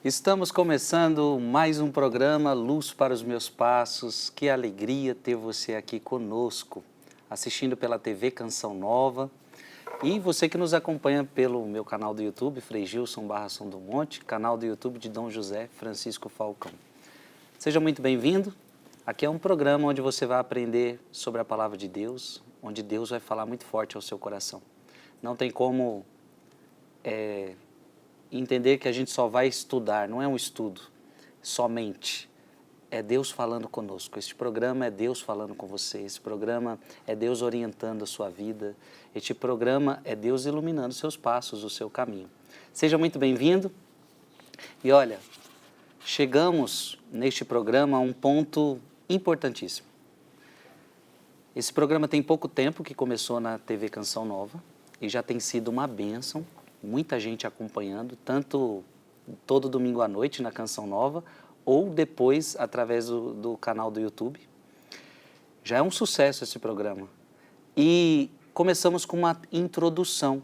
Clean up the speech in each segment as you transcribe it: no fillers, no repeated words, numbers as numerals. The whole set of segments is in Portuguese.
Estamos começando mais um programa Luz para os Meus Passos. Que alegria ter você aqui conosco, assistindo pela TV Canção Nova. E você que nos acompanha pelo meu canal do YouTube, Frei Gilson Barra São do Monte, canal do YouTube de Dom José Francisco Falcão. Seja muito bem-vindo. Aqui é um programa onde você vai aprender sobre a Palavra de Deus, onde Deus vai falar muito forte ao seu coração. Não tem como entender que a gente só vai estudar, não é um estudo somente. É Deus falando conosco. Este programa é Deus falando com você. Esse programa é Deus orientando a sua vida. Este programa é Deus iluminando seus passos, o seu caminho. Seja muito bem-vindo. E olha, chegamos neste programa a um ponto importantíssimo. Esse programa tem pouco tempo que começou na TV Canção Nova e já tem sido uma bênção. Muita gente acompanhando, tanto todo domingo à noite na Canção Nova, ou depois através do canal do YouTube. Já é um sucesso esse programa. E começamos com uma introdução.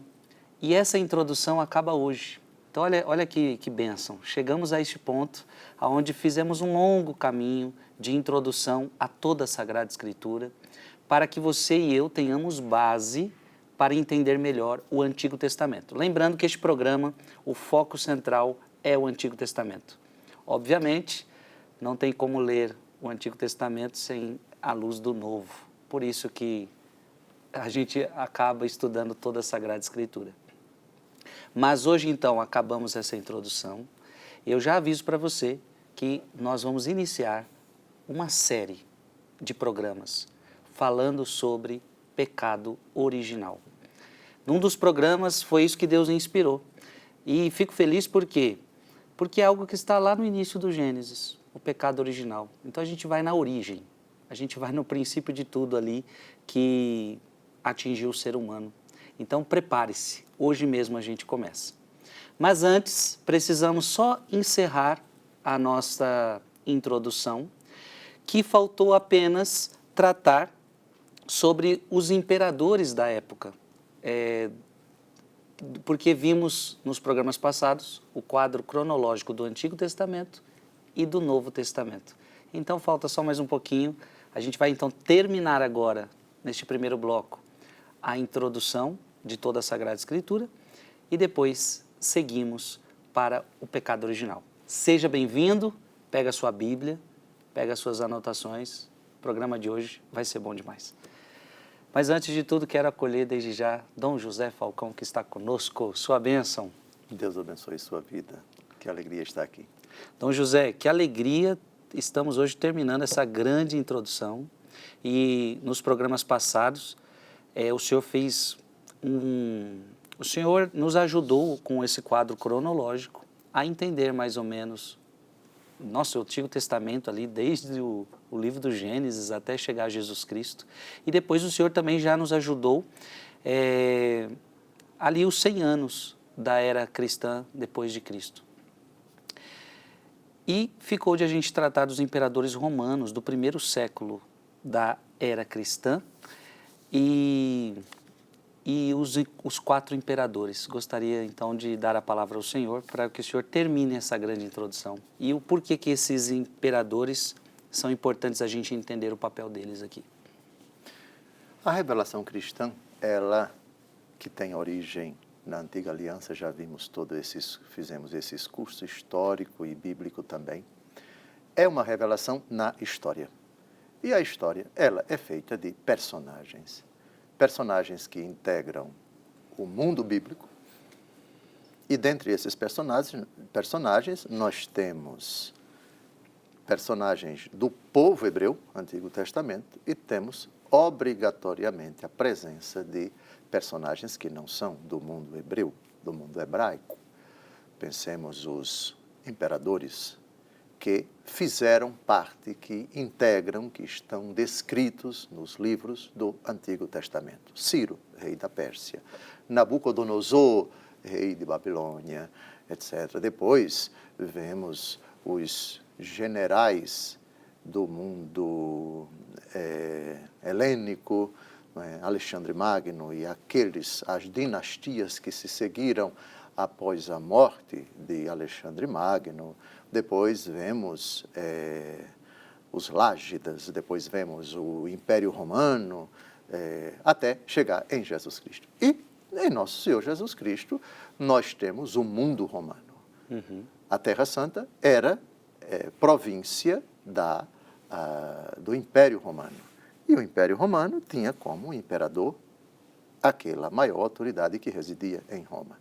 E essa introdução acaba hoje. Então olha que bênção. Chegamos a este ponto onde fizemos um longo caminho de introdução a toda a Sagrada Escritura, para que você e eu tenhamos base para entender melhor o Antigo Testamento. Lembrando que este programa, o foco central é o Antigo Testamento. Obviamente, não tem como ler o Antigo Testamento sem a luz do Novo. Por isso que a gente acaba estudando toda a Sagrada Escritura. Mas hoje, então, acabamos essa introdução. Eu já aviso para você que nós vamos iniciar uma série de programas falando sobre pecado original. Num dos programas foi isso que Deus inspirou. E fico feliz porque é algo que está lá no início do Gênesis, o pecado original. Então a gente vai na origem, a gente vai no princípio de tudo ali que atingiu o ser humano. Então prepare-se, hoje mesmo a gente começa. Mas antes, precisamos só encerrar a nossa introdução, que faltou apenas tratar sobre os imperadores da época. Porque vimos nos programas passados o quadro cronológico do Antigo Testamento e do Novo Testamento. Então falta só mais um pouquinho. A gente vai então terminar agora, neste primeiro bloco, a introdução de toda a Sagrada Escritura e depois seguimos para o pecado original. Seja bem-vindo, pega a sua Bíblia, pega as suas anotações. O programa de hoje vai ser bom demais. Mas antes de tudo, quero acolher desde já Dom José Falcão, que está conosco. Sua bênção. Deus abençoe sua vida. Que alegria estar aqui. Dom José, que alegria. Estamos hoje terminando essa grande introdução. E nos programas passados, o senhor o senhor nos ajudou com esse quadro cronológico a entender mais ou menos o Antigo Testamento ali, desde o livro do Gênesis até chegar a Jesus Cristo. E depois o Senhor também já nos ajudou ali os 100 anos da era cristã depois de Cristo. E ficou de a gente tratar dos imperadores romanos do primeiro século da era cristã e os 4 imperadores. Gostaria, então, de dar a palavra ao Senhor para que o Senhor termine essa grande introdução. E o porquê que esses imperadores são importantes a gente entender o papel deles aqui. A revelação cristã, ela que tem origem na Antiga Aliança, já vimos fizemos esses cursos histórico e bíblico também, é uma revelação na história. E a história, ela é feita de personagens que integram o mundo bíblico. E dentre esses personagens nós temos personagens do povo hebreu, Antigo Testamento, e temos obrigatoriamente a presença de personagens que não são do mundo hebreu, do mundo hebraico. Pensemos os imperadores que fizeram parte, que integram, que estão descritos nos livros do Antigo Testamento. Ciro, rei da Pérsia, Nabucodonosor, rei de Babilônia, etc. Depois vemos os generais do mundo helênico, Alexandre Magno e as dinastias que se seguiram após a morte de Alexandre Magno, depois vemos os Lágidas, depois vemos o Império Romano, até chegar em Jesus Cristo. E em Nosso Senhor Jesus Cristo, nós temos o mundo romano. A Terra Santa era província do Império Romano. E o Império Romano tinha como imperador aquela maior autoridade que residia em Roma.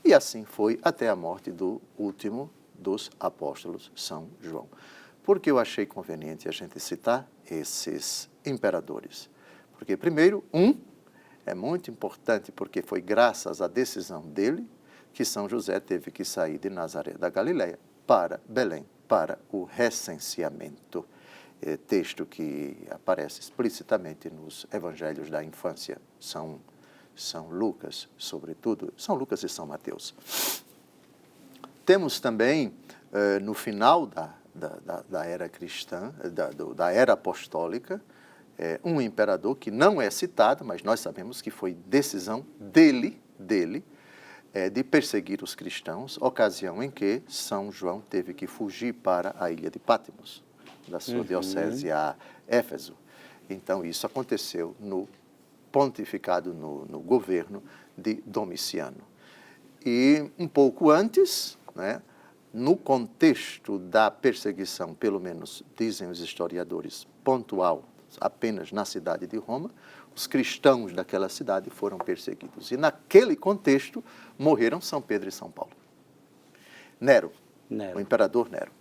E assim foi até a morte do último dos apóstolos, São João. Porque eu achei conveniente a gente citar esses imperadores. Porque, primeiro, é muito importante porque foi graças à decisão dele que São José teve que sair de Nazaré da Galileia para Belém, para o recenseamento. Texto que aparece explicitamente nos evangelhos da infância, São Lucas, sobretudo, São Lucas e São Mateus. Temos também, no final da era cristã, da era apostólica, um imperador que não é citado, mas nós sabemos que foi decisão dele, de perseguir os cristãos, ocasião em que São João teve que fugir para a ilha de Patmos, da sua diocese a Éfeso. Então, isso aconteceu no pontificado, no governo de Domiciano. E um pouco antes, no contexto da perseguição, pelo menos dizem os historiadores, pontual, apenas na cidade de Roma, os cristãos daquela cidade foram perseguidos. E naquele contexto morreram São Pedro e São Paulo. Nero. O imperador Nero.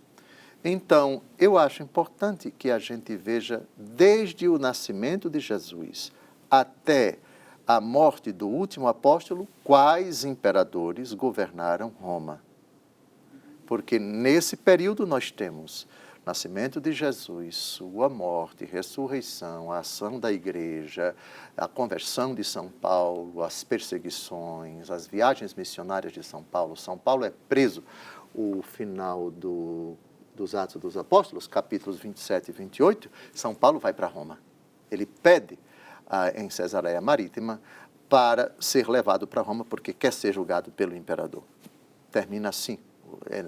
Então, eu acho importante que a gente veja, desde o nascimento de Jesus até a morte do último apóstolo, quais imperadores governaram Roma. Porque nesse período nós temos nascimento de Jesus, sua morte, ressurreição, a ação da igreja, a conversão de São Paulo, as perseguições, as viagens missionárias de São Paulo. São Paulo é preso. O final dos Atos dos Apóstolos, capítulos 27 e 28, São Paulo vai para Roma. Ele pede em Cesareia Marítima para ser levado para Roma porque quer ser julgado pelo imperador. Termina assim.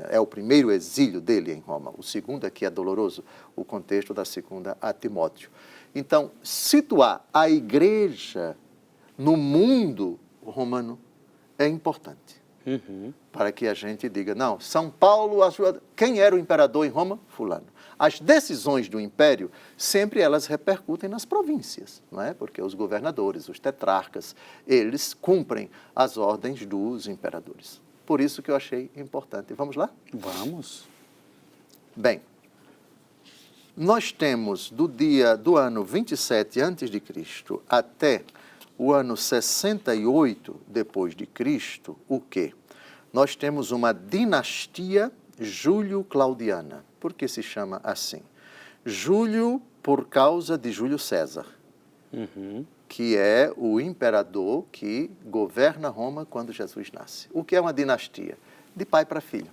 É o primeiro exílio dele em Roma. O segundo aqui é doloroso, o contexto da segunda a Timóteo. Então, situar a igreja no mundo romano é importante. Para que a gente diga, não, São Paulo, quem era o imperador em Roma? Fulano. As decisões do império, sempre elas repercutem nas províncias, não é? Porque os governadores, os tetrarcas, eles cumprem as ordens dos imperadores. Por isso que eu achei importante. Vamos lá? Vamos. Bem, nós temos do ano 27 a.C. até o ano 68 depois de Cristo, o quê? Nós temos uma dinastia Júlio-Claudiana. Por que se chama assim? Júlio por causa de Júlio César. Que é o imperador que governa Roma quando Jesus nasce. O que é uma dinastia? De pai para filho.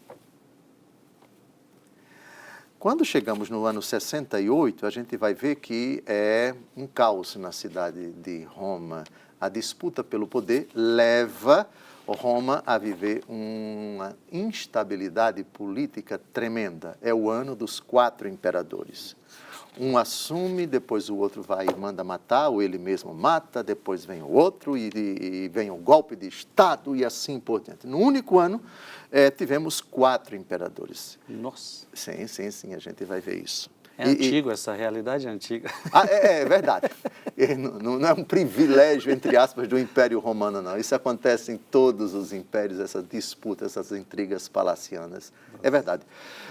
Quando chegamos no ano 68, a gente vai ver que é um caos na cidade de Roma. A disputa pelo poder leva Roma a viver uma instabilidade política tremenda. É o ano dos 4 imperadores. Um assume, depois o outro vai e manda matar, ou ele mesmo mata, depois vem o outro e vem o golpe de Estado e assim por diante. No único ano, tivemos 4 imperadores. Nossa. Sim, a gente vai ver isso. Antigo, essa realidade é antiga. É verdade. Não é um privilégio, entre aspas, do Império Romano, não. Isso acontece em todos os impérios, essa disputa, essas intrigas palacianas. É verdade.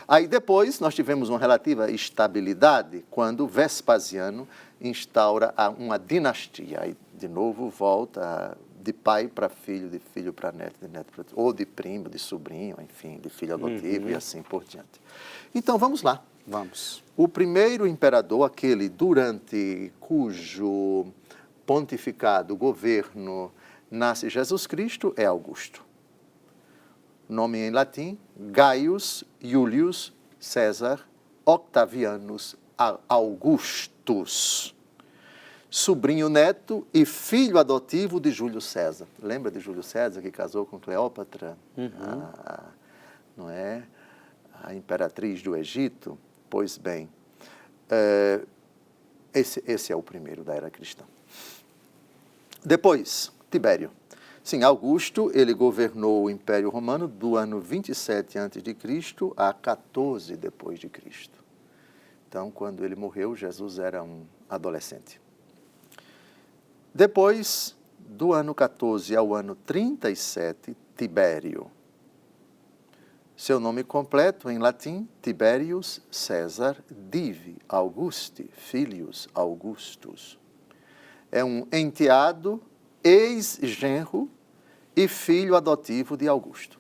Aí depois nós tivemos uma relativa estabilidade quando Vespasiano instaura uma dinastia. Aí, de novo, volta de pai para filho, de filho para neto, de neto para... ou de primo, de sobrinho, enfim, de filho adotivo e assim por diante. Então, vamos lá. Vamos. O primeiro imperador, aquele durante cujo pontificado, governo, nasce Jesus Cristo, é Augusto. Nome em latim, Gaius Iulius Caesar Octavianus Augustus. sobrinho neto e filho adotivo de Júlio César. Lembra de Júlio César que casou com Cleópatra? Não é? A imperatriz do Egito? Pois bem, esse é o primeiro da era cristã. Depois, Tibério. Sim, Augusto, ele governou o Império Romano do ano 27 a.C. a 14 depois de Cristo. Então, quando ele morreu, Jesus era um adolescente. Depois, do ano 14 ao ano 37, Tibério. Seu nome completo em latim, Tiberius Caesar Divi Augusti Filius Augustus. É um enteado, ex-genro e filho adotivo de Augusto.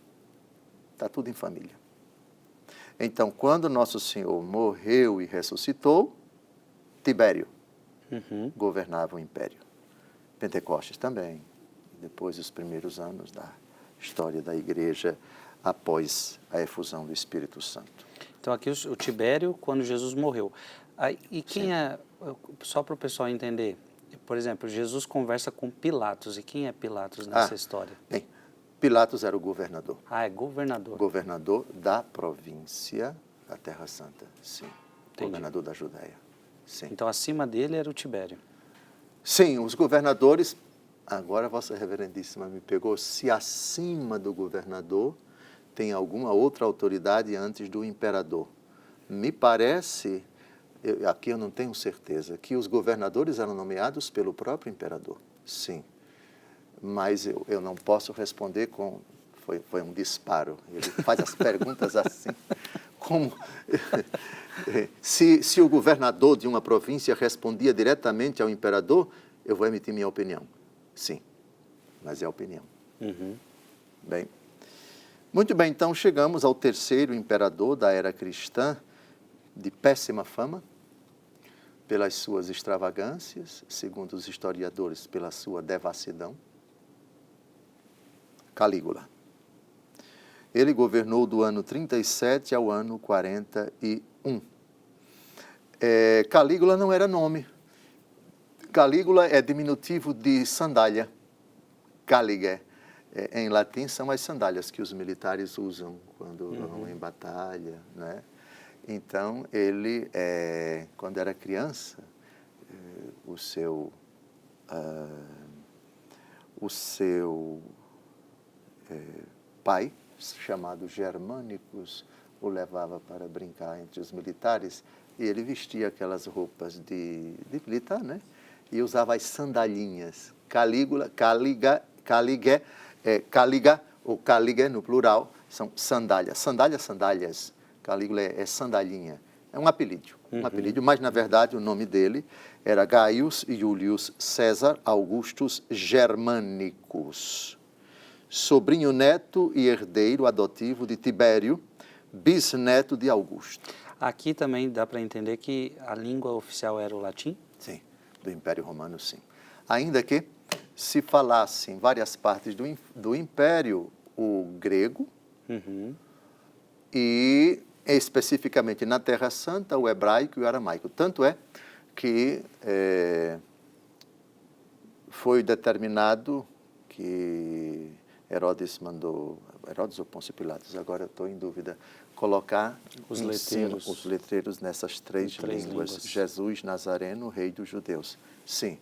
Está tudo em família. Então, quando Nosso Senhor morreu e ressuscitou, Tibério governava o império. Pentecostes também. Depois dos primeiros anos da história da igreja, após a efusão do Espírito Santo. Então, aqui o Tibério, quando Jesus morreu. E quem é, só para o pessoal entender, por exemplo, Jesus conversa com Pilatos. E quem é Pilatos nessa história? Bem, Pilatos era o governador. É governador. Governador da província da Terra Santa, sim. Entendi. Governador da Judéia, sim. Então, acima dele era o Tibério. Sim, os governadores, agora Vossa Reverendíssima me pegou, se acima do governador tem alguma outra autoridade antes do imperador. Me parece, aqui eu não tenho certeza, que os governadores eram nomeados pelo próprio imperador, sim. Mas eu não posso responder com... Foi um disparo. Ele faz as perguntas assim, como... Se o governador de uma província respondia diretamente ao imperador, eu vou emitir minha opinião. Sim, mas é opinião. Bem, muito bem, então chegamos ao terceiro imperador da era cristã, de péssima fama, pelas suas extravagâncias, segundo os historiadores, pela sua devassidão. Calígula. Ele governou do ano 37 ao ano 41. Calígula não era nome. Calígula é diminutivo de sandália. Caligae. Em latim são as sandálias que os militares usam quando vão em batalha, né? Então, ele, quando era criança, o seu pai, chamado Germânicos, o levava para brincar entre os militares e ele vestia aquelas roupas de militar, né? E usava as sandalinhas. Calígula, caliga, ou caliga no plural, são sandálias. Sandálias. Calígula é sandalinha. É um apelido, mas na verdade o nome dele era Gaius Iulius Caesar Augustus Germanicus, sobrinho neto e herdeiro adotivo de Tibério, bisneto de Augusto. Aqui também dá para entender que a língua oficial era o latim? Sim, do Império Romano, sim. Ainda que se falasse em várias partes do Império o grego e especificamente na Terra Santa o hebraico e o aramaico. Tanto é que foi determinado que Herodes ou Pôncio Pilatos, agora estou em dúvida, colocar os letreiros nessas três línguas. Jesus Nazareno, rei dos judeus. Sim,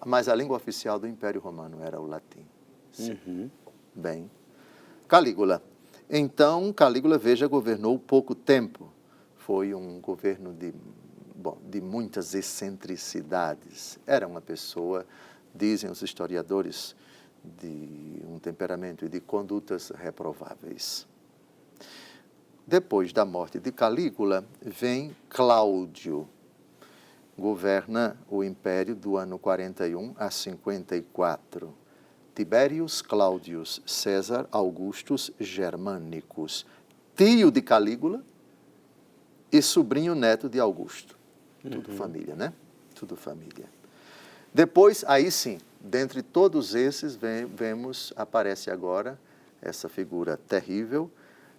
mas a língua oficial do Império Romano era o latim. Sim. Bem, Calígula. Então, Calígula, veja, governou pouco tempo. Foi um governo de muitas excentricidades. Era uma pessoa, dizem os historiadores, de um temperamento e de condutas reprováveis. Depois da morte de Calígula, vem Cláudio. Governa o império do ano 41 a 54. Tiberius Claudius Caesar Augustus Germanicus, tio de Calígula e sobrinho neto de Augusto. Tudo família, né? Tudo família. Depois, aí sim, dentre todos esses, aparece agora essa figura terrível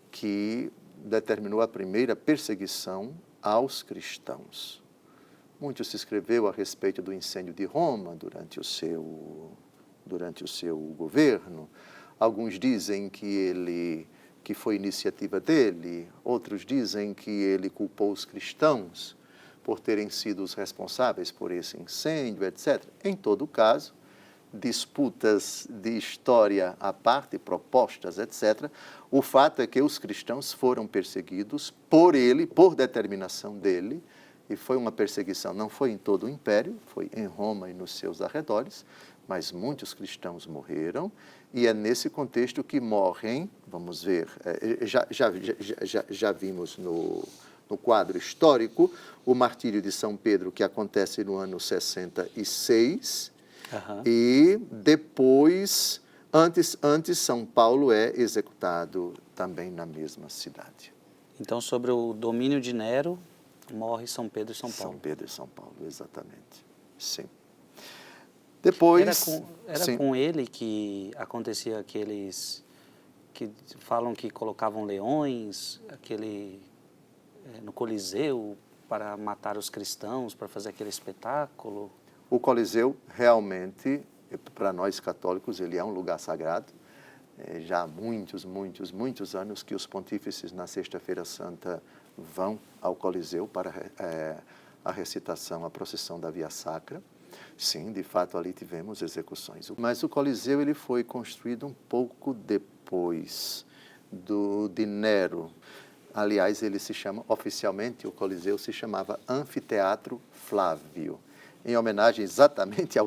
que determinou a primeira perseguição aos cristãos. Muito se escreveu a respeito do incêndio de Roma durante o seu governo. Alguns dizem que foi iniciativa dele, outros dizem que ele culpou os cristãos por terem sido os responsáveis por esse incêndio, etc. Em todo caso, disputas de história à parte, propostas, etc., o fato é que os cristãos foram perseguidos por ele, por determinação dele, e foi uma perseguição, não foi em todo o império, foi em Roma e nos seus arredores, mas muitos cristãos morreram, e é nesse contexto que morrem, vamos ver, já vimos no quadro histórico, o martírio de São Pedro, que acontece no ano 66, e depois, antes São Paulo é executado também na mesma cidade. Então, sobre o domínio de Nero, morre São Pedro e São Paulo. São Pedro e São Paulo, exatamente. Sim. Depois... Era com ele que acontecia aqueles que falam que colocavam leões, no Coliseu, para matar os cristãos, para fazer aquele espetáculo? O Coliseu, realmente, para nós católicos, ele é um lugar sagrado. Já há muitos anos que os pontífices, na Sexta-feira Santa, vão ao Coliseu para a recitação, a procissão da Via Sacra. Sim, de fato, ali tivemos execuções. Mas o Coliseu ele foi construído um pouco depois de Nero. Aliás, ele se chama, oficialmente, o Coliseu se chamava Anfiteatro Flávio, em homenagem exatamente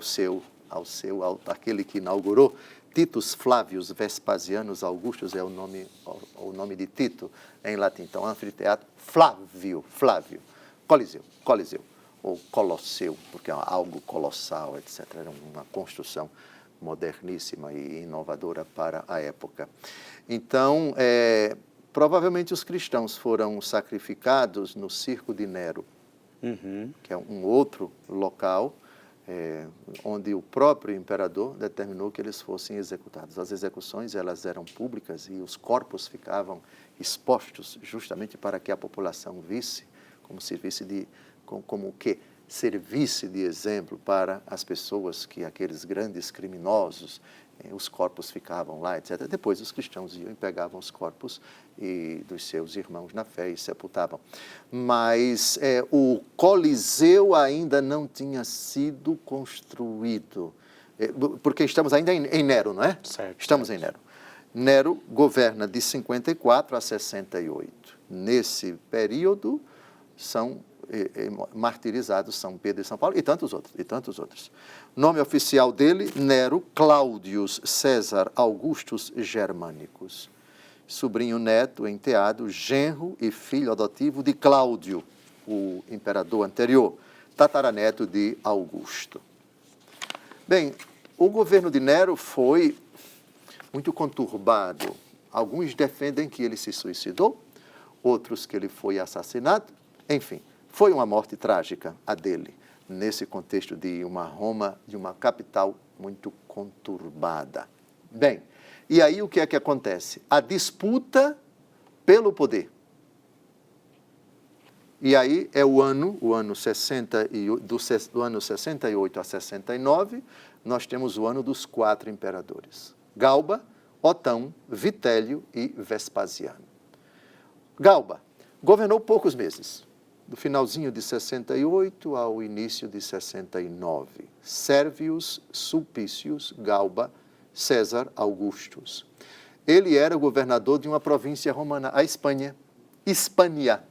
àquele que inaugurou. Titus Flavius Vespasianus Augustus é o nome de Tito em latim. Então, Anfiteatro Flávio, Coliseu, ou Colosseu, porque é algo colossal, etc. Era uma construção moderníssima e inovadora para a época. Então, provavelmente os cristãos foram sacrificados no Circo de Nero, que é um outro local onde o próprio imperador determinou que eles fossem executados. As execuções elas eram públicas e os corpos ficavam expostos justamente para que a população visse, servisse de exemplo para as pessoas que aqueles grandes criminosos, os corpos ficavam lá, etc. Depois os cristãos iam e pegavam os corpos dos seus irmãos na fé e sepultavam. Mas o Coliseu ainda não tinha sido construído, porque estamos ainda em Nero, não é? Certo. Estamos em Nero. Nero governa de 54 a 68. Nesse período são martirizados São Pedro e São Paulo e tantos outros. Nome oficial dele, Nero Claudius César Augustus Germanicus. Sobrinho neto, enteado, genro e filho adotivo de Cláudio, o imperador anterior, tataraneto de Augusto. Bem, o governo de Nero foi muito conturbado. Alguns defendem que ele se suicidou, outros que ele foi assassinado, enfim. Foi uma morte trágica a dele, nesse contexto de uma Roma, de uma capital muito conturbada. Bem, e aí o que é que acontece? A disputa pelo poder. E aí é do ano 68 a 69, nós temos o ano dos 4 imperadores. Galba, Otão, Vitélio e Vespasiano. Galba governou poucos meses. Do finalzinho de 68 ao início de 69. Servius Sulpicius Galba César Augustus. Ele era o governador de uma província romana, a Espanha. Hispânia,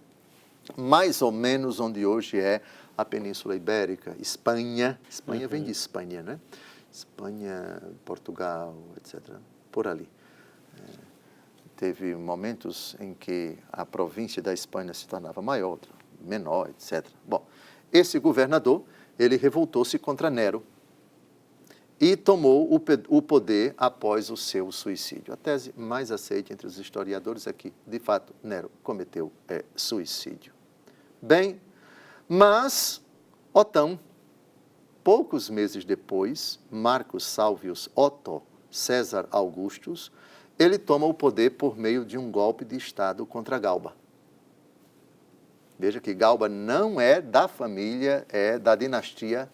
mais ou menos onde hoje é a Península Ibérica. Espanha vem de Espanha, né? Espanha, Portugal, etc. Por ali. Teve momentos em que a província da Espanha se tornava maior, menor, etc. Bom, esse governador, ele revoltou-se contra Nero e tomou o poder após o seu suicídio. A tese mais aceita entre os historiadores é que, de fato, Nero cometeu suicídio. Bem, mas Otão, poucos meses depois, Marcus Salvius Otto César Augustus, ele toma o poder por meio de um golpe de Estado contra Galba. Veja que Galba não é da família, é da dinastia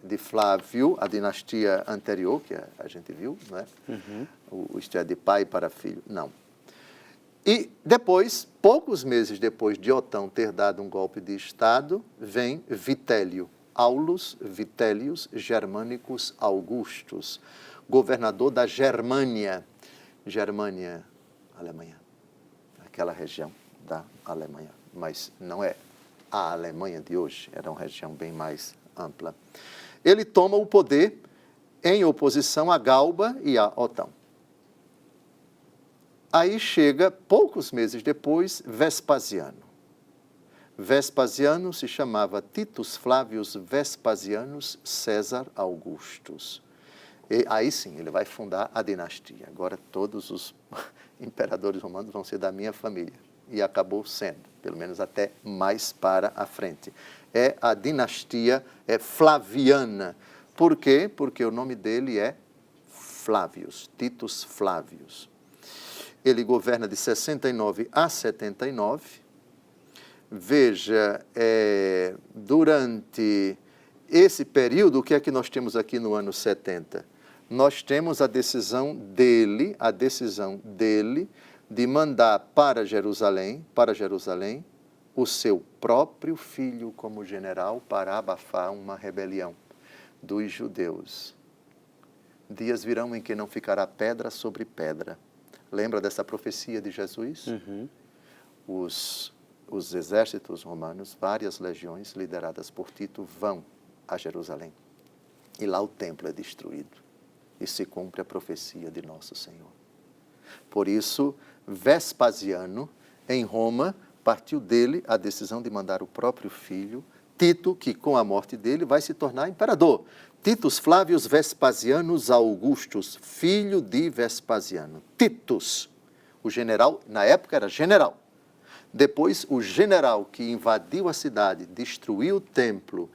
de Flávio, a dinastia anterior, que a gente viu, não é? Isto é, de pai para filho. Não. E depois, poucos meses depois de Otão ter dado um golpe de Estado, vem Vitélio, Aulus Vitélius Germanicus Augustus, governador da Germânia. Germânia, Alemanha, aquela região da Alemanha, mas não é a Alemanha de hoje, era uma região bem mais ampla. Ele toma o poder em oposição a Galba e a Otão. Aí chega, poucos meses depois, Vespasiano. Vespasiano se chamava Titus Flavius Vespasianus César Augustus. E aí sim, ele vai fundar a dinastia. Agora todos os imperadores romanos vão ser da minha família. E acabou sendo, pelo menos até mais para a frente. É a dinastia Flaviana. Por quê? Porque o nome dele é Flávius, Titus Flávius. Ele governa de 69 a 79. Veja, durante esse período, o que é que nós temos aqui no ano 70? Nós temos a decisão dele de mandar para Jerusalém, o seu próprio filho como general para abafar uma rebelião dos judeus. Dias virão em que não ficará pedra sobre pedra. Lembra dessa profecia de Jesus? Os exércitos romanos, várias legiões lideradas por Tito, vão a Jerusalém. E lá o templo é destruído. E se cumpre a profecia de nosso Senhor. Por isso, Vespasiano, em Roma, partiu dele a decisão de mandar o próprio filho, Tito, que com a morte dele vai se tornar imperador. Titus Flavius Vespasianus Augustus, filho de Vespasiano. Titus, o general, na época era general. Depois, o general que invadiu a cidade, destruiu o templo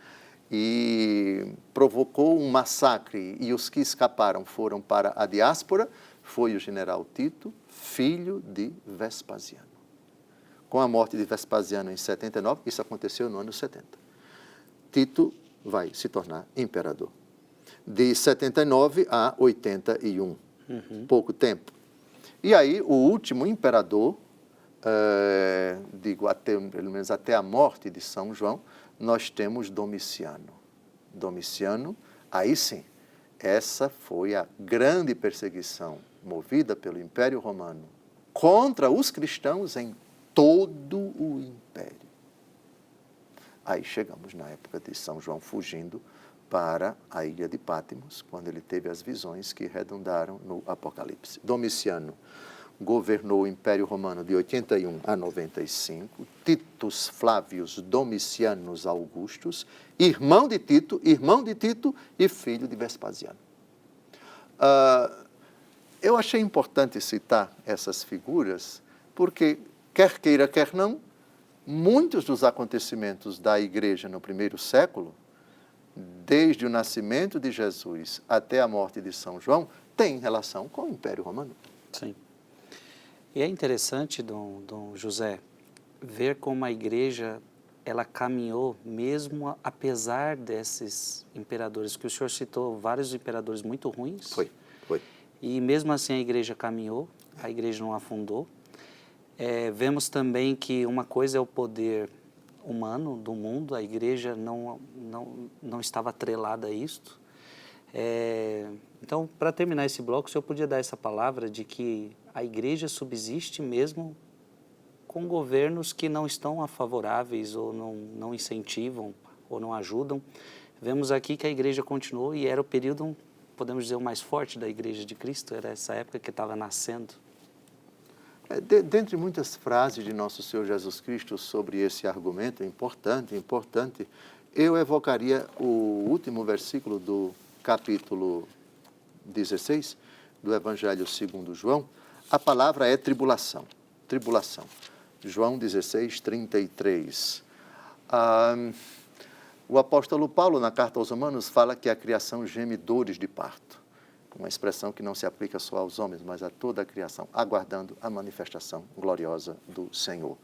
e provocou um massacre, e os que escaparam foram para a diáspora, foi o general Tito, filho de Vespasiano. Com a morte de Vespasiano em 79, isso aconteceu no ano 70. Tito vai se tornar imperador. De 79 a 81, pouco tempo. E aí, o último imperador, pelo menos até a morte de São João, nós temos Domiciano. Domiciano, aí sim, essa foi a grande perseguição movida pelo Império Romano contra os cristãos em todo o Império. Aí chegamos na época de São João fugindo para a ilha de Patmos, quando ele teve as visões que redundaram no Apocalipse. Domiciano governou o Império Romano de 81 a 95, Titus Flavius Domicianus Augustus, irmão de Tito e filho de Vespasiano. Eu achei importante citar essas figuras, porque, quer queira, quer não, muitos dos acontecimentos da igreja no primeiro século, desde o nascimento de Jesus até a morte de São João, têm relação com o Império Romano. Sim. E é interessante, Dom José, ver como a igreja ela caminhou mesmo apesar desses imperadores, que o senhor citou vários imperadores muito ruins. Foi. E mesmo assim a igreja caminhou, a igreja não afundou. Vemos também que uma coisa é o poder humano do mundo, a igreja não estava atrelada a isto. Então, para terminar esse bloco, o senhor podia dar essa palavra de que a igreja subsiste mesmo com governos que não estão favoráveis ou não incentivam ou não ajudam. Vemos aqui que a igreja continuou e era o período, podemos dizer, o mais forte da igreja de Cristo, era essa época que estava nascendo. Dentre muitas frases de nosso Senhor Jesus Cristo sobre esse argumento importante, eu evocaria o último versículo do capítulo 16 do Evangelho segundo João. A palavra é tribulação. João 16, 33. O apóstolo Paulo, na carta aos Romanos, fala que a criação geme dores de parto. Uma expressão que não se aplica só aos homens, mas a toda a criação, aguardando a manifestação gloriosa do Senhor.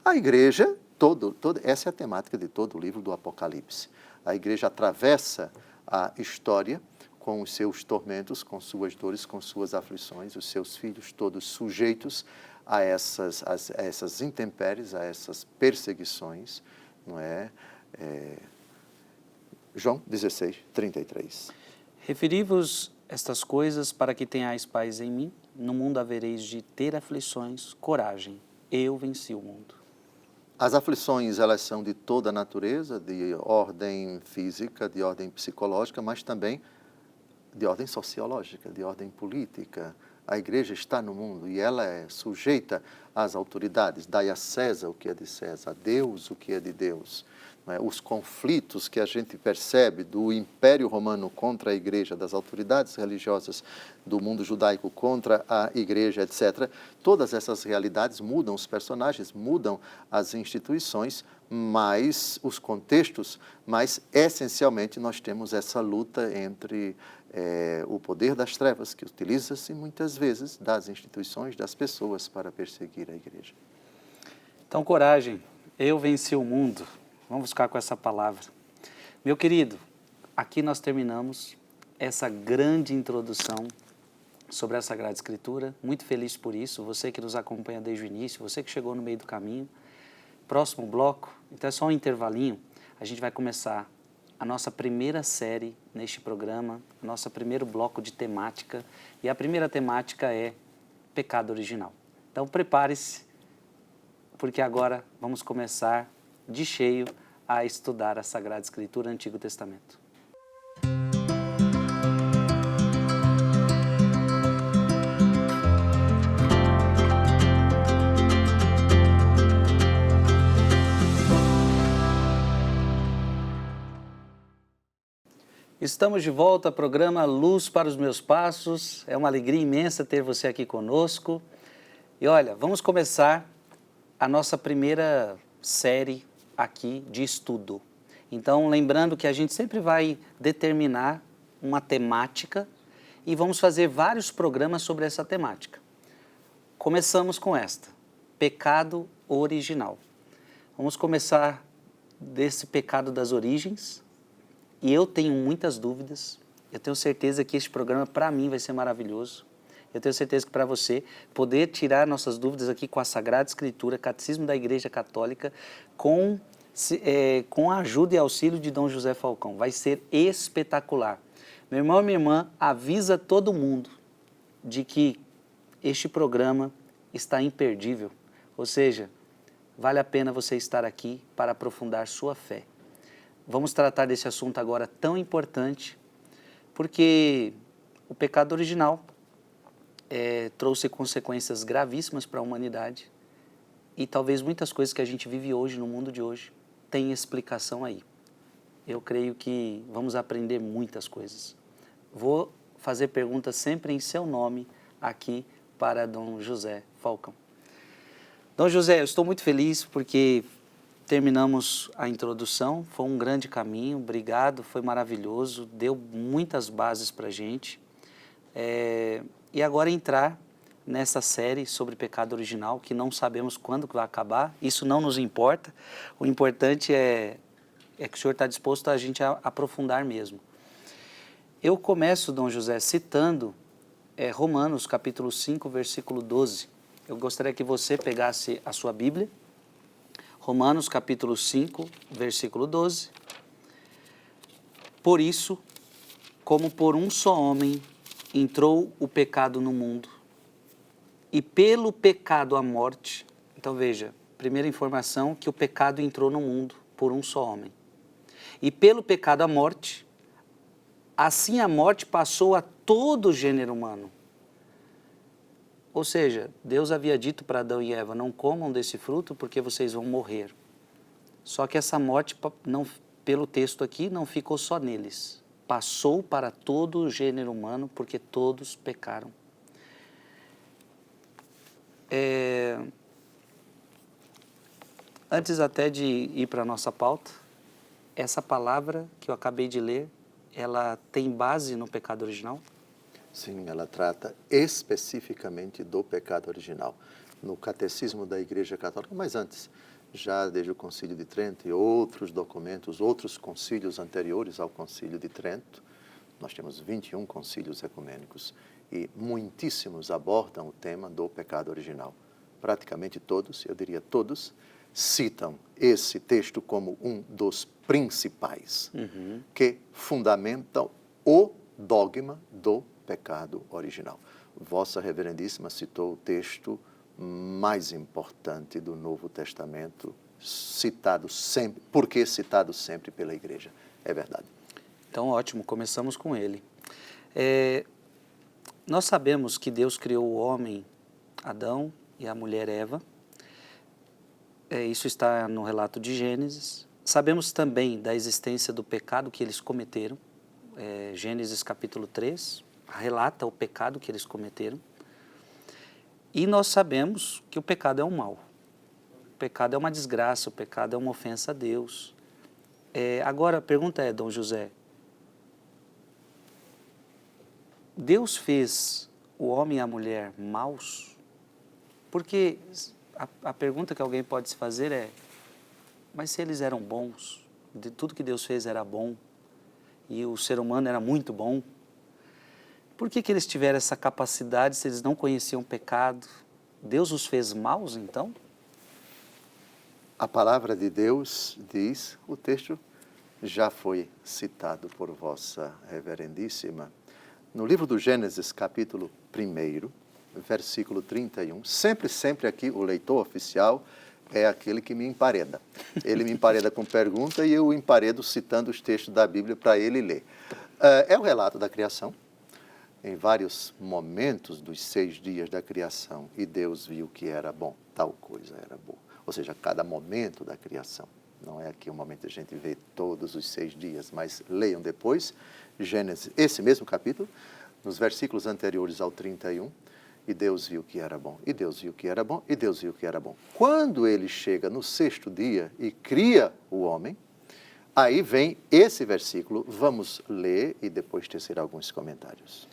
A igreja, essa é a temática de todo o livro do Apocalipse. A igreja atravessa a história com os seus tormentos, com suas dores, com suas aflições, os seus filhos todos sujeitos a essas intempéries, a essas perseguições, não é? João 16, 33. Referi-vos estas coisas para que tenhais paz em mim. No mundo havereis de ter aflições. Coragem, eu venci o mundo. As aflições, elas são de toda a natureza, de ordem física, de ordem psicológica, mas também de ordem sociológica, de ordem política. A igreja está no mundo e ela é sujeita às autoridades. Dai a César o que é de César, a Deus o que é de Deus. Os conflitos que a gente percebe do Império Romano contra a igreja, das autoridades religiosas do mundo judaico contra a igreja, etc. Todas essas realidades mudam os personagens, mudam as instituições, mas os contextos, mas essencialmente nós temos essa luta entre o poder das trevas, que utiliza-se muitas vezes das instituições, das pessoas para perseguir a igreja. Então, coragem, eu venci o mundo. Vamos ficar com essa palavra. Meu querido, aqui nós terminamos essa grande introdução sobre a Sagrada Escritura. Muito feliz por isso, você que nos acompanha desde o início, você que chegou no meio do caminho. Próximo bloco, então é só um intervalinho, a gente vai começar a nossa primeira série neste programa, nosso primeiro bloco de temática, e a primeira temática é pecado original. Então prepare-se, porque agora vamos começar de cheio a estudar a Sagrada Escritura, Antigo Testamento. Estamos de volta ao programa Luz para os Meus Passos. É uma alegria imensa ter você aqui conosco. E olha, vamos começar a nossa primeira série aqui de estudo. Então, lembrando que a gente sempre vai determinar uma temática e vamos fazer vários programas sobre essa temática. Começamos com esta, pecado original. Vamos começar desse pecado das origens. E eu tenho muitas dúvidas, eu tenho certeza que este programa para mim vai ser maravilhoso. Eu tenho certeza que para você, poder tirar nossas dúvidas aqui com a Sagrada Escritura, Catecismo da Igreja Católica, com a ajuda e auxílio de Dom José Falcão. Vai ser espetacular. Meu irmão e minha irmã, avisa todo mundo de que este programa está imperdível. Ou seja, vale a pena você estar aqui para aprofundar sua fé. Vamos tratar desse assunto agora tão importante, porque o pecado original trouxe consequências gravíssimas para a humanidade e talvez muitas coisas que a gente vive hoje, no mundo de hoje, tem explicação aí. Eu creio que vamos aprender muitas coisas. Vou fazer perguntas sempre em seu nome aqui para Dom José Falcão. Dom José, eu estou muito feliz porque terminamos a introdução, foi um grande caminho, obrigado, foi maravilhoso, deu muitas bases para a gente. E agora entrar nessa série sobre pecado original, que não sabemos quando vai acabar, isso não nos importa, o importante é que o senhor está disposto a gente a aprofundar mesmo. Eu começo, Dom José, citando Romanos capítulo 5, versículo 12. Eu gostaria que você pegasse a sua Bíblia, Romanos capítulo 5, versículo 12. Por isso, como por um só homem entrou o pecado no mundo, e pelo pecado a morte. Então veja, primeira informação, que o pecado entrou no mundo por um só homem. E pelo pecado a morte, assim a morte passou a todo o gênero humano. Ou seja, Deus havia dito para Adão e Eva, não comam desse fruto porque vocês vão morrer. Só que essa morte, pelo texto aqui, não ficou só neles. Passou para todo o gênero humano porque todos pecaram. Antes até de ir para a nossa pauta, essa palavra que eu acabei de ler, ela tem base no pecado original? Sim, ela trata especificamente do pecado original, no Catecismo da Igreja Católica. Mas antes, já desde o Concílio de Trento e outros documentos, outros concílios anteriores ao Concílio de Trento. Nós temos 21 concílios ecumênicos e muitíssimos abordam o tema do pecado original. Praticamente todos, eu diria todos, citam esse texto como um dos principais que fundamentam o dogma do pecado original. Vossa Reverendíssima citou o texto mais importante do Novo Testamento, citado sempre, porque citado sempre pela Igreja. É verdade. Então, ótimo, começamos com ele. Nós sabemos que Deus criou o homem, Adão, e a mulher, Eva. Isso está no relato de Gênesis. Sabemos também da existência do pecado que eles cometeram. Gênesis capítulo 3 relata o pecado que eles cometeram. E nós sabemos que o pecado é um mal. O pecado é uma desgraça, o pecado é uma ofensa a Deus. Agora, a pergunta é, Dom José, Deus fez o homem e a mulher maus? Porque a pergunta que alguém pode se fazer é, mas se eles eram bons, de tudo que Deus fez era bom, e o ser humano era muito bom, por que eles tiveram essa capacidade se eles não conheciam o pecado? Deus os fez maus, então? A palavra de Deus diz, o texto já foi citado por Vossa Reverendíssima, no livro do Gênesis, capítulo 1, versículo 31, sempre aqui o leitor oficial é aquele que me empareda. Ele me empareda com pergunta e eu o emparedo citando os textos da Bíblia para ele ler. É o relato da criação, em vários momentos dos 6 dias da criação, e Deus viu que era bom, tal coisa era boa. Ou seja, cada momento da criação. Não é aqui o momento que a gente vê todos os 6 dias, mas leiam depois, Gênesis, esse mesmo capítulo, nos versículos anteriores ao 31, e Deus viu que era bom, e Deus viu que era bom, e Deus viu que era bom. Quando ele chega no 6º dia e cria o homem, aí vem esse versículo, vamos ler e depois tecer alguns comentários.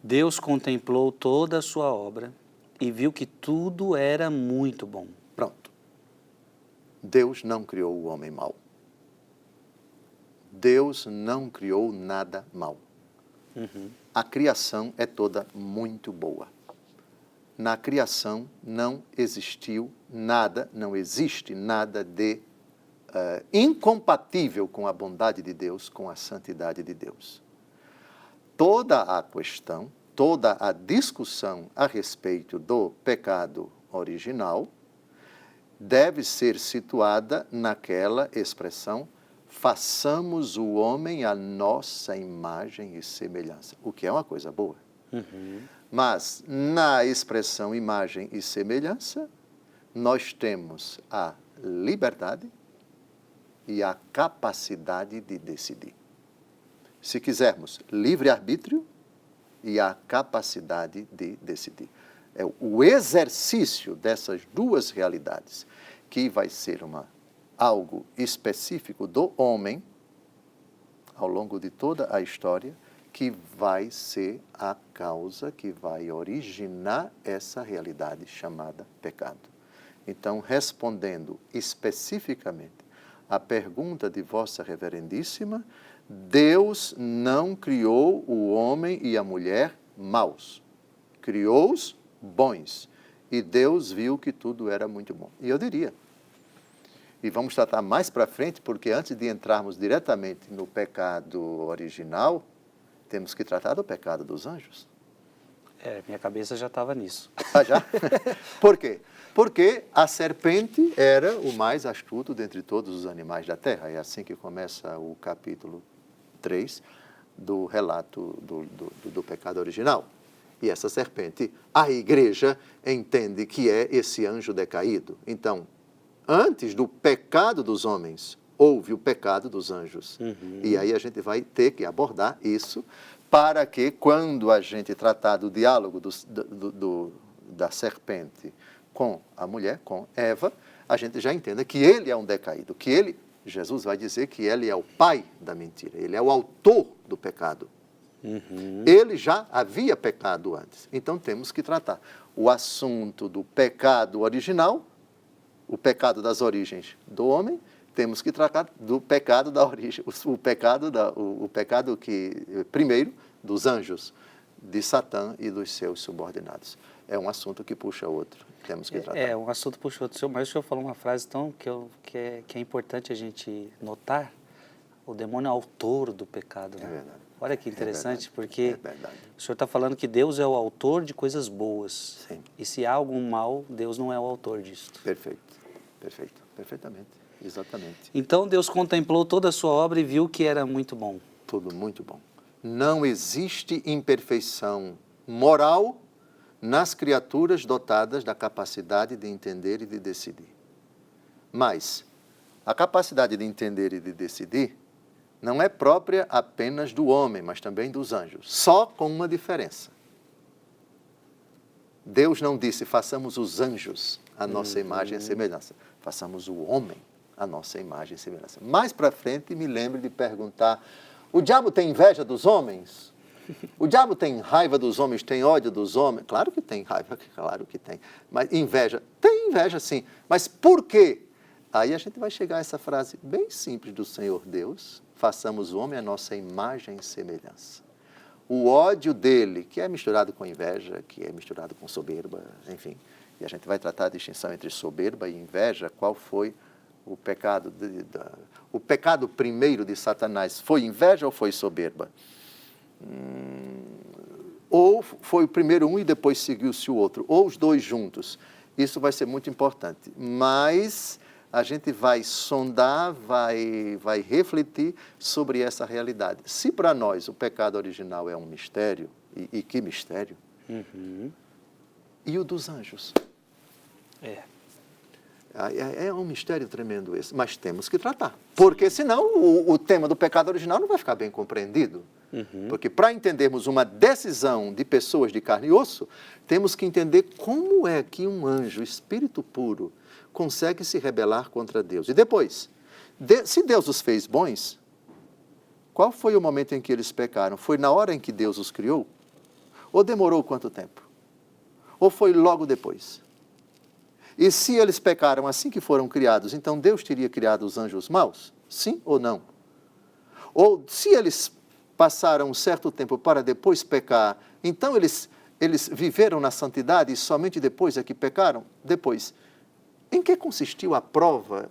Deus contemplou toda a sua obra e viu que tudo era muito bom. Pronto. Deus não criou o homem mau. Deus não criou nada mau. A criação é toda muito boa. Na criação não existiu nada, não existe nada de incompatível com a bondade de Deus, com a santidade de Deus. Toda a questão, toda a discussão a respeito do pecado original deve ser situada naquela expressão, façamos o homem à nossa imagem e semelhança, o que é uma coisa boa. Mas na expressão imagem e semelhança, nós temos a liberdade e a capacidade de decidir. Se quisermos, livre-arbítrio e a capacidade de decidir. É o exercício dessas duas realidades que vai ser algo específico do homem, ao longo de toda a história, que vai ser a causa que vai originar essa realidade chamada pecado. Então, respondendo especificamente à pergunta de Vossa Reverendíssima, Deus não criou o homem e a mulher maus, criou-os bons, e Deus viu que tudo era muito bom. E eu diria, e vamos tratar mais para frente, porque antes de entrarmos diretamente no pecado original, temos que tratar do pecado dos anjos. Minha cabeça já estava nisso. Ah, já? Por quê? Porque a serpente era o mais astuto dentre todos os animais da terra. É assim que começa o capítulo 3 do relato do pecado original. E essa serpente, a igreja entende que é esse anjo decaído. Então, antes do pecado dos homens, houve o pecado dos anjos. E aí a gente vai ter que abordar isso para que, quando a gente tratar do diálogo da serpente com a mulher, com Eva, a gente já entenda que ele é um decaído, que ele, Jesus vai dizer que ele é o pai da mentira, ele é o autor do pecado. Ele já havia pecado antes. Então temos que tratar o assunto do pecado original, o pecado das origens do homem, temos que tratar do pecado da origem, o pecado que, primeiro, dos anjos, de Satã e dos seus subordinados. É um assunto que puxa outro, temos que tratar. É um assunto puxa outro. Mas o senhor falou uma frase tão que é importante a gente notar. O demônio é autor do pecado, né? É verdade. Olha que interessante, porque É verdade. o senhor está falando que Deus é o autor de coisas boas. Sim. E se há algum mal, Deus não é o autor disso. Perfeito, perfeitamente, exatamente. Então Deus contemplou toda a sua obra e viu que era muito bom. Tudo muito bom. Não existe imperfeição moral nas criaturas dotadas da capacidade de entender e de decidir. Mas a capacidade de entender e de decidir não é própria apenas do homem, mas também dos anjos. Só com uma diferença. Deus não disse, façamos os anjos à nossa imagem e semelhança. Façamos o homem à nossa imagem e semelhança. Mais para frente, me lembre de perguntar, o diabo tem inveja dos homens? O diabo tem raiva dos homens, tem ódio dos homens? Claro que tem raiva, claro que tem. Mas inveja? Tem inveja sim. Mas por quê? Aí a gente vai chegar a essa frase bem simples do Senhor Deus, façamos o homem à nossa imagem e semelhança. O ódio dele, que é misturado com inveja, que é misturado com soberba, enfim. E a gente vai tratar a distinção entre soberba e inveja, qual foi o pecado, o pecado primeiro de Satanás, foi inveja ou foi soberba? Ou foi o primeiro um e depois seguiu-se o outro, ou os dois juntos. Isso vai ser muito importante, mas a gente vai sondar, vai refletir sobre essa realidade. Se para nós o pecado original é um mistério, e que mistério? E o dos anjos? É um mistério tremendo esse, mas temos que tratar. Porque senão o tema do pecado original não vai ficar bem compreendido. Porque para entendermos uma decisão de pessoas de carne e osso, temos que entender como é que um anjo, espírito puro, consegue se rebelar contra Deus. E depois, se Deus os fez bons, qual foi o momento em que eles pecaram? Foi na hora em que Deus os criou? Ou demorou quanto tempo? Ou foi logo depois? E se eles pecaram assim que foram criados, então Deus teria criado os anjos maus? Sim ou não? Ou se eles passaram um certo tempo para depois pecar, então eles viveram na santidade e somente depois é que pecaram? Depois. Em que consistiu a prova?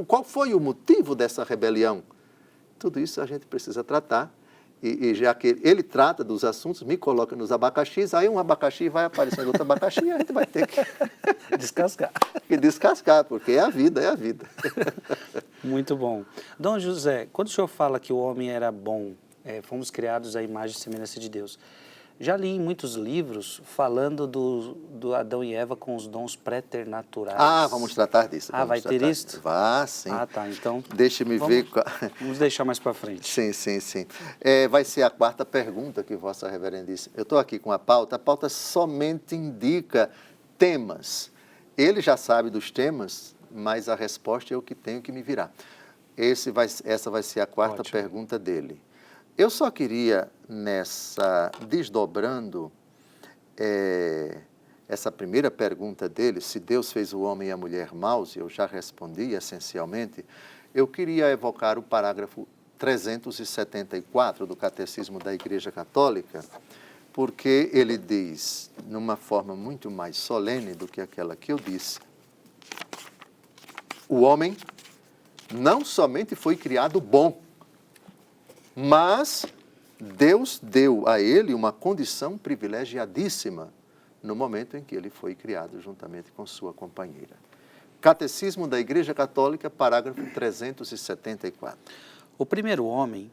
Qual foi o motivo dessa rebelião? Tudo isso a gente precisa tratar. E já que ele trata dos assuntos, me coloca nos abacaxis, aí um abacaxi vai aparecendo outro abacaxi e a gente vai ter que descascar. Descascar, porque é a vida, é a vida. Muito bom. Dom José, quando o senhor fala que o homem era bom, fomos criados à imagem e semelhança de Deus, já li em muitos livros falando do Adão e Eva com os dons preternaturais. Vamos tratar disso. Vai ter isso? Vai, sim. Tá, então... Deixe-me ver... Vamos deixar mais para frente. Sim. Vai ser a quarta pergunta que Vossa Reverendíssima... Eu estou aqui com a pauta somente indica temas. Ele já sabe dos temas, mas a resposta é o que tenho que me virar. Essa vai ser a quarta pergunta dele. Eu só queria, desdobrando essa primeira pergunta dele, se Deus fez o homem e a mulher maus, eu já respondi essencialmente, eu queria evocar o parágrafo 374 do Catecismo da Igreja Católica, porque ele diz, numa forma muito mais solene do que aquela que eu disse, o homem não somente foi criado bom, mas Deus deu a ele uma condição privilegiadíssima no momento em que ele foi criado juntamente com sua companheira. Catecismo da Igreja Católica, parágrafo 374. O primeiro homem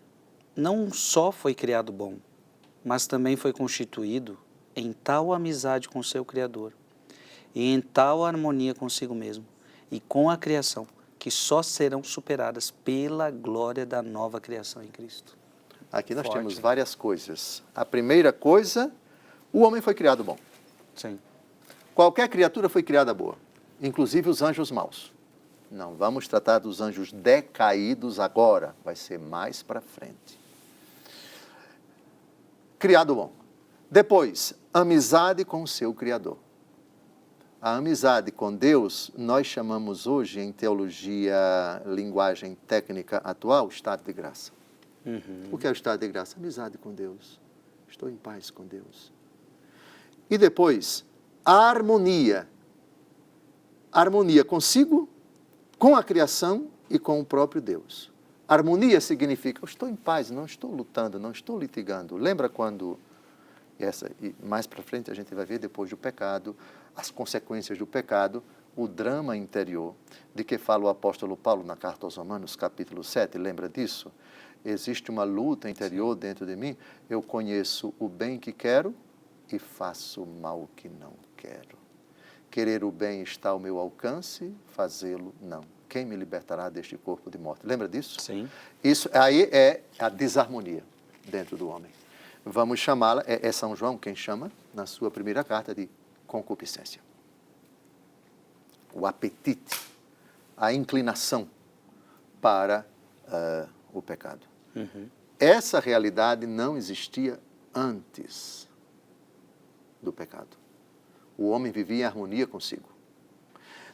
não só foi criado bom, mas também foi constituído em tal amizade com seu Criador e em tal harmonia consigo mesmo e com a criação, que só serão superadas pela glória da nova criação em Cristo. Aqui nós temos várias coisas. A primeira coisa, o homem foi criado bom. Sim. Qualquer criatura foi criada boa, inclusive os anjos maus. Não vamos tratar dos anjos decaídos agora, vai ser mais para frente. Criado bom. Depois, amizade com o seu Criador. A amizade com Deus, nós chamamos hoje, em teologia, linguagem técnica atual, estado de graça. O que é o estado de graça? Amizade com Deus. Estou em paz com Deus. E depois, a harmonia. Harmonia consigo, com a criação e com o próprio Deus. Harmonia significa, eu estou em paz, não estou lutando, não estou litigando. Lembra quando, e mais para frente a gente vai ver depois do pecado, as consequências do pecado, o drama interior, de que fala o apóstolo Paulo na carta aos Romanos, capítulo 7, lembra disso? Existe uma luta interior dentro de mim, eu conheço o bem que quero e faço o mal que não quero. Querer o bem está ao meu alcance, fazê-lo não. Quem me libertará deste corpo de morte? Lembra disso? Sim. Isso aí é a desarmonia dentro do homem. Vamos chamá-la, é São João quem chama, na sua primeira carta, de concupiscência. O apetite, a inclinação para o pecado. Essa realidade não existia antes do pecado. O homem vivia em harmonia consigo.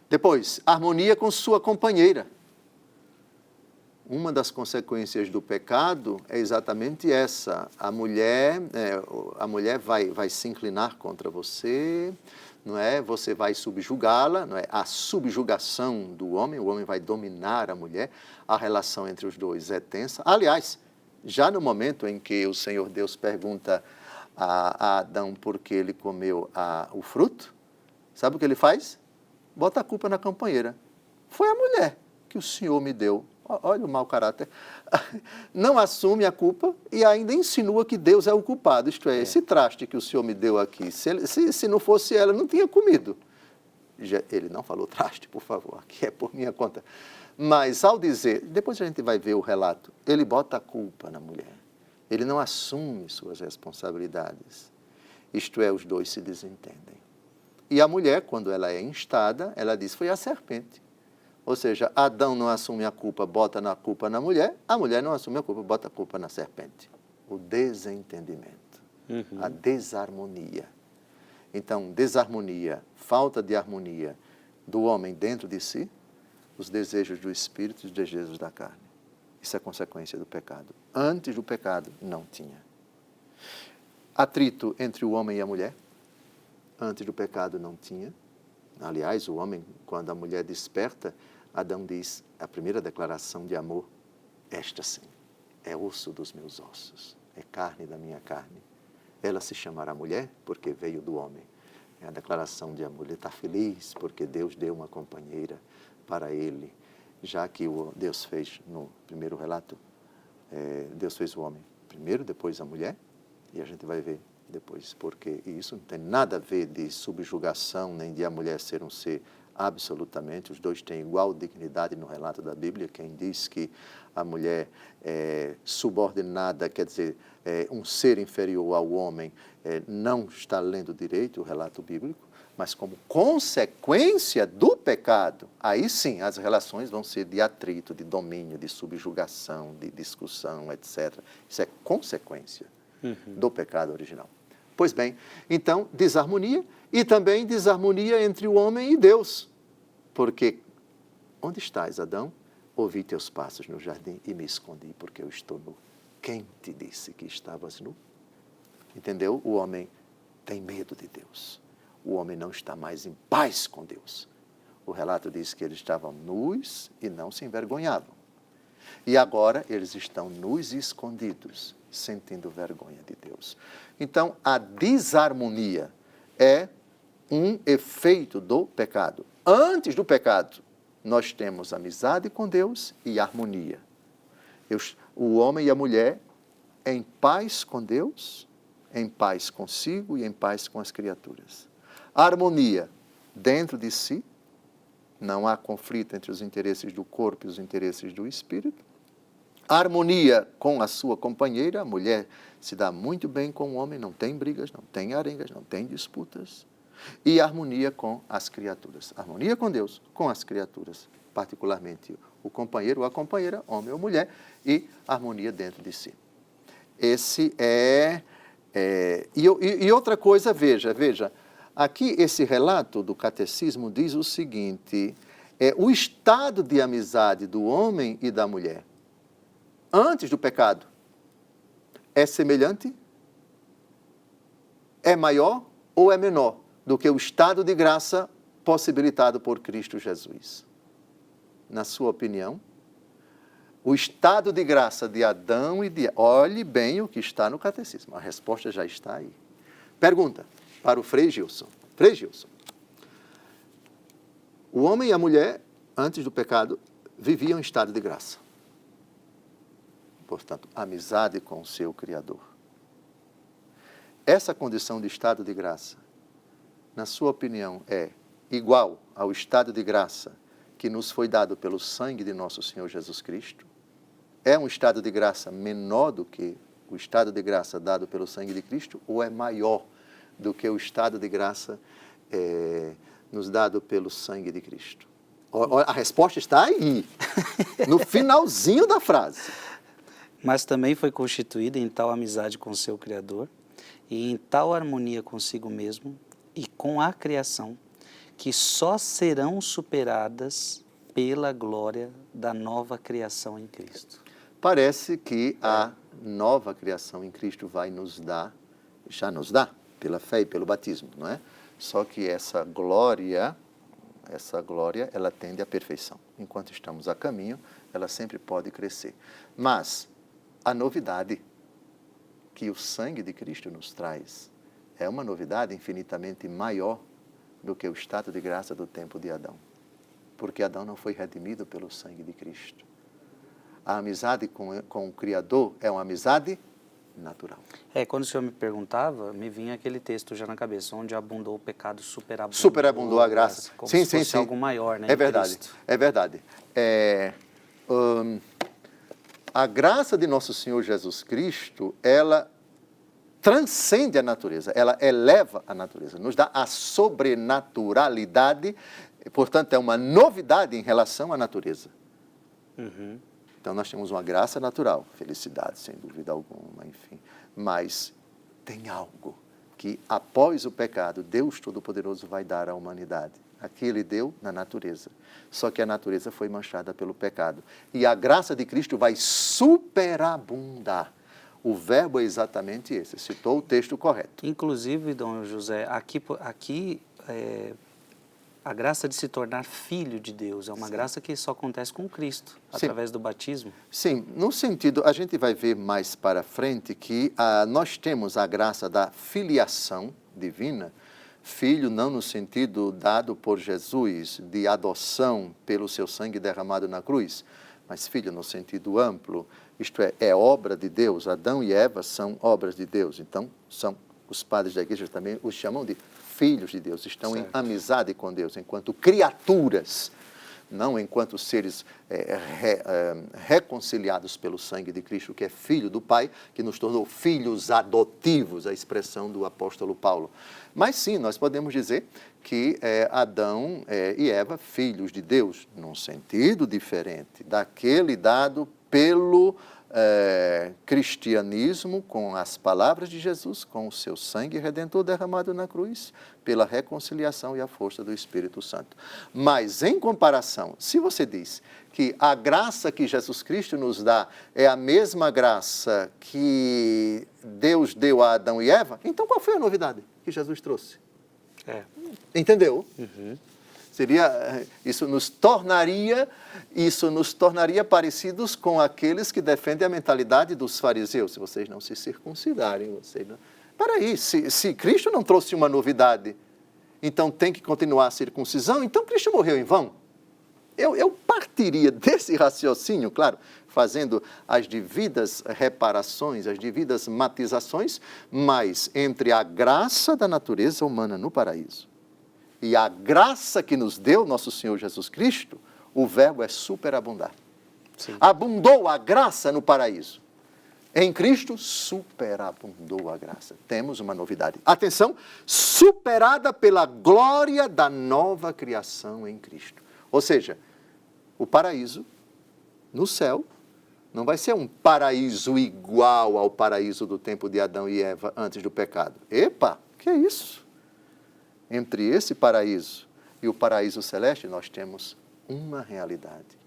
Depois, harmonia com sua companheira. Uma das consequências do pecado é exatamente essa. A mulher vai se inclinar contra você, não é? Você vai subjugá-la, não é? A subjugação do homem, o homem vai dominar a mulher. A relação entre os dois é tensa. Aliás, já no momento em que o Senhor Deus pergunta a Adão por que ele comeu o fruto, sabe o que ele faz? Bota a culpa na companheira. Foi a mulher que o Senhor me deu. Olha o mau caráter. Não assume a culpa e ainda insinua que Deus é o culpado. Isto é, esse traste que o Senhor me deu aqui, se não fosse ela, não tinha comido. Ele não falou traste, por favor, aqui é por minha conta. Mas ao dizer, depois a gente vai ver o relato, ele bota a culpa na mulher. Ele não assume suas responsabilidades. Isto é, os dois se desentendem. E a mulher, quando ela é instada, ela diz, foi a serpente. Ou seja, Adão não assume a culpa, bota a culpa na mulher, a mulher não assume a culpa, bota a culpa na serpente. O desentendimento, a desarmonia. Então, desarmonia, falta de harmonia do homem dentro de si, os desejos do espírito e os desejos da carne. Isso é consequência do pecado. Antes do pecado, não tinha. Atrito entre o homem e a mulher. Antes do pecado não tinha. Aliás, o homem, quando a mulher desperta, Adão diz, a primeira declaração de amor, esta sim, é osso dos meus ossos, é carne da minha carne. Ela se chamará mulher porque veio do homem. É a declaração de amor. Ele está feliz porque Deus deu uma companheira para ele, já que Deus fez, no primeiro relato, Deus fez o homem primeiro, depois a mulher, e a gente vai ver depois, porque isso não tem nada a ver de subjugação, nem de a mulher ser um ser absolutamente, os dois têm igual dignidade no relato da Bíblia. Quem diz que a mulher é subordinada, quer dizer, um ser inferior ao homem, não está lendo direito o relato bíblico, mas como consequência do pecado, aí sim as relações vão ser de atrito, de domínio, de subjugação, de discussão, etc. Isso é consequência do pecado original. Pois bem, então, desarmonia e também desarmonia entre o homem e Deus. Porque, onde estás, Adão? Ouvi teus passos no jardim e me escondi porque eu estou nu. Quem te disse que estavas nu? Entendeu? O homem tem medo de Deus. O homem não está mais em paz com Deus. O relato diz que eles estavam nus e não se envergonhavam. E agora eles estão nus e escondidos, sentindo vergonha de Deus. Então, a desarmonia é um efeito do pecado. Antes do pecado, nós temos amizade com Deus e harmonia. O homem e a mulher em paz com Deus, em paz consigo e em paz com as criaturas. A harmonia dentro de si, não há conflito entre os interesses do corpo e os interesses do espírito. A harmonia com a sua companheira, a mulher se dá muito bem com o homem, não tem brigas, não tem arengas, não tem disputas. E a harmonia com as criaturas. Harmonia com Deus, com as criaturas, particularmente o companheiro ou a companheira, homem ou mulher, e harmonia dentro de si. Esse é... E outra coisa, veja, Aqui, esse relato do catecismo diz o seguinte, o estado de amizade do homem e da mulher antes do pecado é semelhante, é maior ou é menor do que o estado de graça possibilitado por Cristo Jesus? Na sua opinião, o estado de graça de Adão e de Eva, olhe bem o que está no catecismo, a resposta já está aí. Pergunta para o Frei Gilson. Frei Gilson, o homem e a mulher, antes do pecado, viviam em estado de graça. Portanto, amizade com o seu Criador. Essa condição de estado de graça, na sua opinião, é igual ao estado de graça que nos foi dado pelo sangue de nosso Senhor Jesus Cristo? É um estado de graça menor do que o estado de graça dado pelo sangue de Cristo ou é maior do que o estado de graça nos dado pelo sangue de Cristo? A resposta está aí, no finalzinho da frase. Mas também foi constituída em tal amizade com seu Criador e em tal harmonia consigo mesmo e com a criação, que só serão superadas pela glória da nova criação em Cristo. Parece que a nova criação em Cristo vai nos dar, já nos dá, pela fé e pelo batismo, não é? Só que essa glória, ela tende à perfeição. Enquanto estamos a caminho, ela sempre pode crescer. Mas a novidade que o sangue de Cristo nos traz é uma novidade infinitamente maior do que o estado de graça do tempo de Adão. Porque Adão não foi redimido pelo sangue de Cristo. A amizade com o Criador é uma amizade natural. Quando o senhor me perguntava, me vinha aquele texto já na cabeça, onde abundou o pecado, superabundou. Superabundou a graça. Como sim, se fosse sim. algo maior, né? É verdade, é verdade. A graça de nosso Senhor Jesus Cristo, ela transcende a natureza, ela eleva a natureza, nos dá a sobrenaturalidade, portanto, é uma novidade em relação à natureza. Uhum. Então, nós temos uma graça natural, felicidade, sem dúvida alguma, enfim. Mas tem algo que, após o pecado, Deus Todo-Poderoso vai dar à humanidade. Aqui Ele deu na natureza. Só que a natureza foi manchada pelo pecado. E a graça de Cristo vai superabundar. O verbo é exatamente esse. Citou o texto correto. Inclusive, Dom José, aqui a graça de se tornar filho de Deus é uma graça que só acontece com Cristo, através do batismo. Sim, no sentido, a gente vai ver mais para frente que nós temos a graça da filiação divina, filho não no sentido dado por Jesus de adoção pelo seu sangue derramado na cruz, mas filho no sentido amplo, isto é obra de Deus. Adão e Eva são obras de Deus, então os padres da igreja também os chamam de filhos de Deus, estão em amizade com Deus, enquanto criaturas, não enquanto seres reconciliados pelo sangue de Cristo, que é filho do Pai, que nos tornou filhos adotivos, a expressão do apóstolo Paulo. Mas sim, nós podemos dizer que Adão e Eva, filhos de Deus, num sentido diferente daquele dado pelo cristianismo, com as palavras de Jesus, com o seu sangue redentor derramado na cruz, pela reconciliação e a força do Espírito Santo. Mas, em comparação, se você diz que a graça que Jesus Cristo nos dá é a mesma graça que Deus deu a Adão e Eva, então qual foi a novidade que Jesus trouxe? Entendeu? Uhum. Isso nos tornaria parecidos com aqueles que defendem a mentalidade dos fariseus. Se vocês não se circuncidarem, Peraí, se Cristo não trouxe uma novidade, então tem que continuar a circuncisão, então Cristo morreu em vão? Eu partiria desse raciocínio, claro, fazendo as devidas reparações, as devidas matizações, mas entre a graça da natureza humana no paraíso e a graça que nos deu nosso Senhor Jesus Cristo, o verbo é superabundar. Sim. Abundou a graça no paraíso. Em Cristo, superabundou a graça. Temos uma novidade. Atenção, superada pela glória da nova criação em Cristo. Ou seja, o paraíso, no céu, não vai ser um paraíso igual ao paraíso do tempo de Adão e Eva antes do pecado. Epa, que é isso? entre esse paraíso e o paraíso celeste, nós temos uma realidade: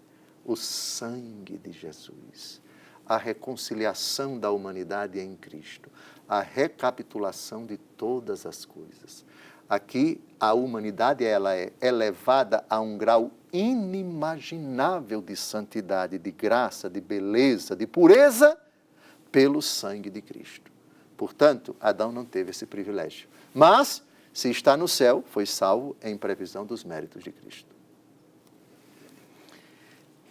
o sangue de Jesus, a reconciliação da humanidade em Cristo, a recapitulação de todas as coisas. Aqui a humanidade ela é elevada a um grau inimaginável de santidade, de graça, de beleza, de pureza, pelo sangue de Cristo. Portanto, Adão não teve esse privilégio. Mas, se está no céu, foi salvo em previsão dos méritos de Cristo.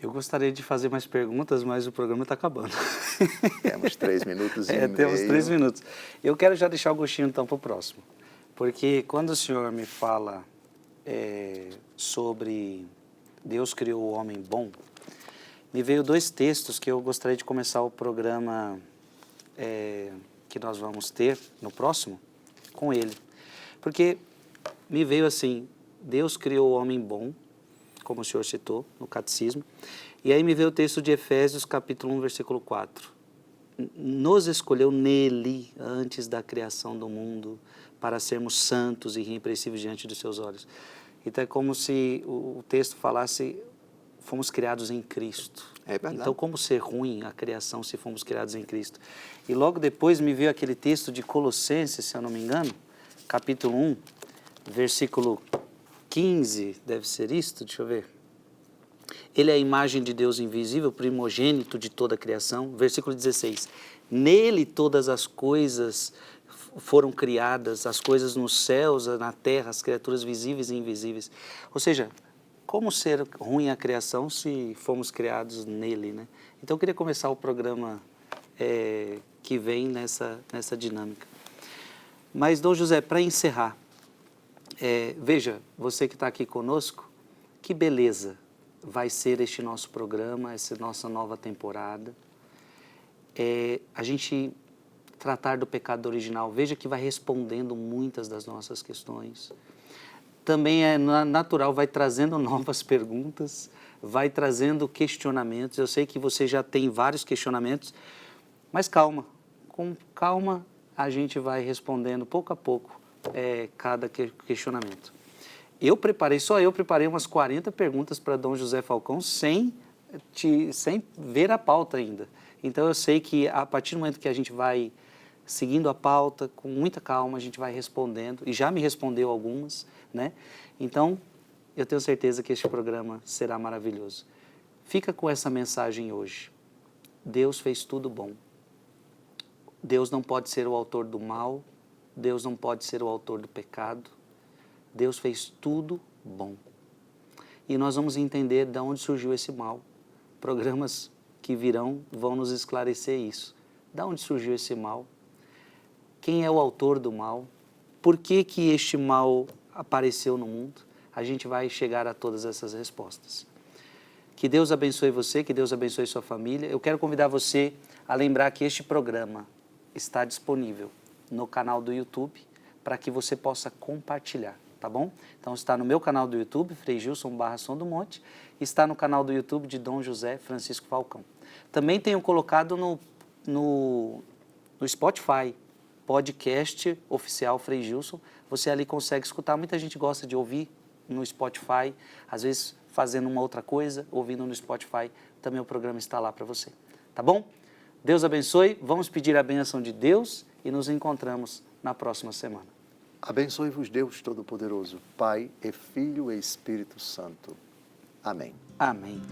Eu gostaria de fazer mais perguntas, mas o programa está acabando. Temos 3 minutos e meio. Temos 3 minutos. Eu quero já deixar o gostinho então para o próximo. Porque quando o Senhor me fala sobre Deus criou o homem bom, me veio 2 textos que eu gostaria de começar o programa que nós vamos ter no próximo com ele. Porque me veio assim, Deus criou o homem bom, como o Senhor citou no catecismo, e aí me veio o texto de Efésios capítulo 1, versículo 4. Nos escolheu nele, antes da criação do mundo, para sermos santos e irrepreensíveis diante dos seus olhos. Então é como se o texto falasse, fomos criados em Cristo. É verdade. Então como ser ruim a criação se fomos criados em Cristo? E logo depois me veio aquele texto de Colossenses, se eu não me engano, capítulo 1, versículo 15, deve ser isto, deixa eu ver. Ele é a imagem de Deus invisível, primogênito de toda a criação. Versículo 16. Nele todas as coisas foram criadas, as coisas nos céus, na terra, as criaturas visíveis e invisíveis. Ou seja, como ser ruim a criação se fomos criados nele, né? Então eu queria começar o programa que vem nessa dinâmica. Mas, Dom José, para encerrar, veja, você que está aqui conosco, que beleza vai ser este nosso programa, essa nossa nova temporada. A gente tratar do pecado original, veja que vai respondendo muitas das nossas questões. Também é natural, vai trazendo novas perguntas, vai trazendo questionamentos. Eu sei que você já tem vários questionamentos, mas calma, com calma a gente vai respondendo pouco a pouco cada questionamento. Eu preparei umas 40 perguntas para Dom José Falcão sem ver a pauta ainda. Então eu sei que a partir do momento que a gente vai seguindo a pauta, com muita calma, a gente vai respondendo, e já me respondeu algumas, né? Então, eu tenho certeza que este programa será maravilhoso. Fica com essa mensagem hoje. Deus fez tudo bom. Deus não pode ser o autor do mal, Deus não pode ser o autor do pecado. Deus fez tudo bom. E nós vamos entender de onde surgiu esse mal. Programas que virão vão nos esclarecer isso. De onde surgiu esse mal? Quem é o autor do mal? Por que este mal apareceu no mundo? A gente vai chegar a todas essas respostas. Que Deus abençoe você, que Deus abençoe sua família. Eu quero convidar você a lembrar que este programa está disponível no canal do YouTube para que você possa compartilhar, tá bom? Então está no meu canal do YouTube, Frei Gilson /Som do Monte, e está no canal do YouTube de Dom José Francisco Falcão. Também tenho colocado no Spotify, podcast oficial Frei Gilson. Você ali consegue escutar. Muita gente gosta de ouvir no Spotify, às vezes fazendo uma outra coisa, ouvindo no Spotify. Também o programa está lá para você. Tá bom? Deus abençoe. Vamos pedir a bênção de Deus e nos encontramos na próxima semana. Abençoe-vos Deus Todo-Poderoso, Pai e Filho e Espírito Santo. Amém. Amém.